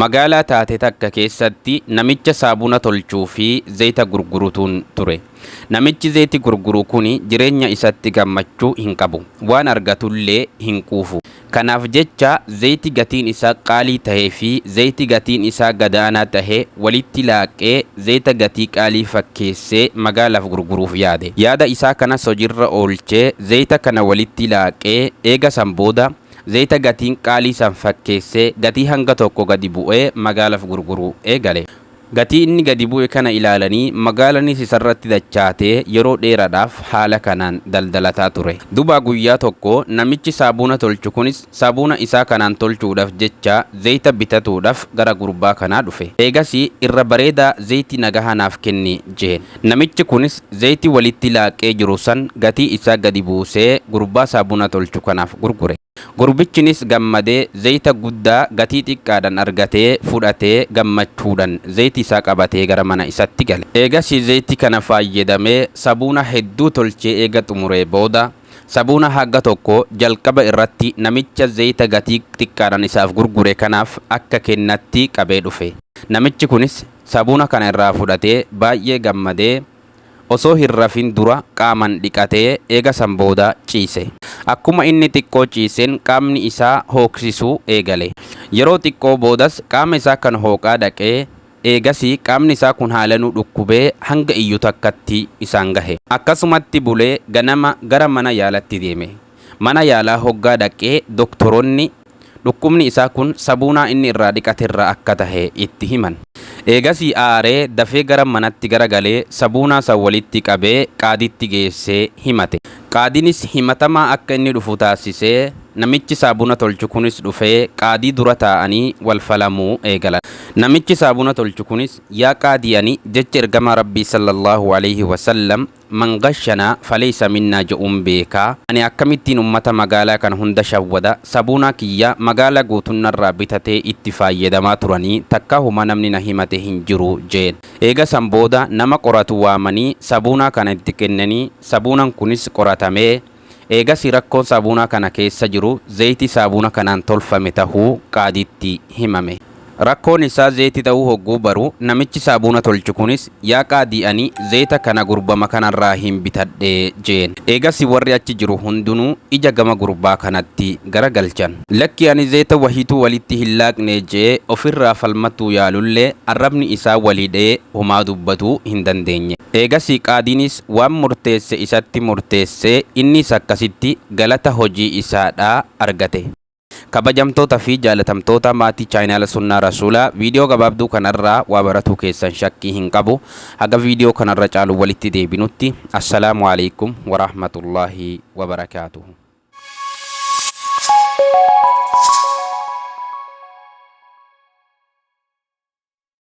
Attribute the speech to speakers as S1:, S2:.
S1: magaalaa taate takka keessatti namicha saabuna tolchuu fi zayita gurgurutuun ture. Namichi zayiti gurguru kuni jireenya isatti gammachuu hin qabu, waan argatullee hin quufu. Kanaaf jecha zayiti gatiin isaa qaalii tahee fi zayiti gatiin isaa gadaanaa tahee walitti laaqee zayita gatii qaalii fakkeessee magaalaaf gurguruuf yaade. Yaada isaa kana hojiirra oolchee zayita kana walitti laaqee eega san booda zayita gatiin qaalii san fakkeessee gatii hanga tokko gadi bu'ee magaalaaf gurguruu eegale. Gatii inni gadi bu'e kana ilaalanii magaalanis isarratti dachaatee yeroo dheeraadhaaf haala kanaan daldalataa ture. Duuba guyyaa tokko namichi saabuna tolchu kunis saabuna isaa kanaan tolchuudhaaf jecha zayita bitatuudhaaf gara gurbaa kanaa dhufe. Eegasii irra bareedaa zayiti nagahanaaf kenni jeen. Namichi kunis zayiti walitti laaqee jiru san gatii isaa gadi buusee gurbaa saabuna tolchu kanaaf gurgure. Gurbichinis gammadee zayita guddaa gatii xiqqaadhaan argatee fudhatee gammachuudhaan zayiti isaa qabatee gara mana isatti gale. Eegasii zayiti kana fayyadamee saabuna hedduu tolchee eega xumuree booda saabuna haga tokko jalqaba irratti namicha zayita gatii xiqqaadhaan isaaf gurgure kanaaf akka kennatti qabee dhufe. Namichi kunis saabuna kana irraa fudhatee baay'ee gammadee osoo hin rafin dura qaaman dhiqatee eega san booda ciise. Akkuma inni xiqqoo ciiseen qaamni isaa hooksisuu eegale. Yeroo xiqqoo boodas qaama isaa kan hooqaa dhaqee eegasii qaamni isaa kun haalanuu dhukkubee hanga iyyu takkatti isaan gahe. Akkasumatti bulee ganama gara mana yaalatti deeme. Mana yaalaa hoggaa dhaqee doktoroonni dhukkubni isaa kun saabunaa inni irraa dhiqaterraa akka tahe itti himan. Eegasii aaree dafee gara manatti garagalee saabunaa san walitti qabee qaadiitti geessee himate. Qaadiinis himatamaa akka inni dhufu taasisee namichi saabuna tolchu kunis dhufee qaadii dura taa'anii wal falamuu eegalan. Namichi saabuna tolchu kunis yaa qaadiyanii jecha ergamaa rabbii sallallahu alaihi wasallam man gashana falaysa minna je'uun beekaa. Ani akkamittiin ummata magaalaa kan hunda shawwada saabunaa kiyya magaalaa guutunnarraa bitatee itti fayyadamaa turanii takka huma namni na himate hin jiru jeen. Eega san booda nama qoratu waamanii saabunaa kana itti kennanii saabunan kunis qoratamee eegasii rakkoon saabunaa kana keessa jiru zayiti saabuna kanaan tolfame tahuu qaadiitti himame. Rakkoon isaa zayiti ta'uu hogguu baru namichi saabuna tolchu kunis yaa qaadi'anii zayita kana gurbama kanarraa hin bitadhee jeen. Eegasii warri achi jiru hundinuu ija gama gurbaa kanatti garagalchan. Lakki ani zayita wahiituu walitti hin laaqne jee ofirraa falmatuu yaalullee arrabni isaa walidhee homaa dubbatuu hin dandeenye. Eegasii qaadiinis waan murteesse isatti murteessee innis akkasitti galata hojii isaadhaa argate. Kabajamtoota fi jaalatamtoota maatii chaayinaala sunnaa rasuulaa viidiyoo gabaabduu kanarraa waa baratuu keessan shakkii hin qabu. Haga viidiyoo kanarra caalu walitti deebinutti assalaamu alaikum warahmatullaahi wabarakaatuhu.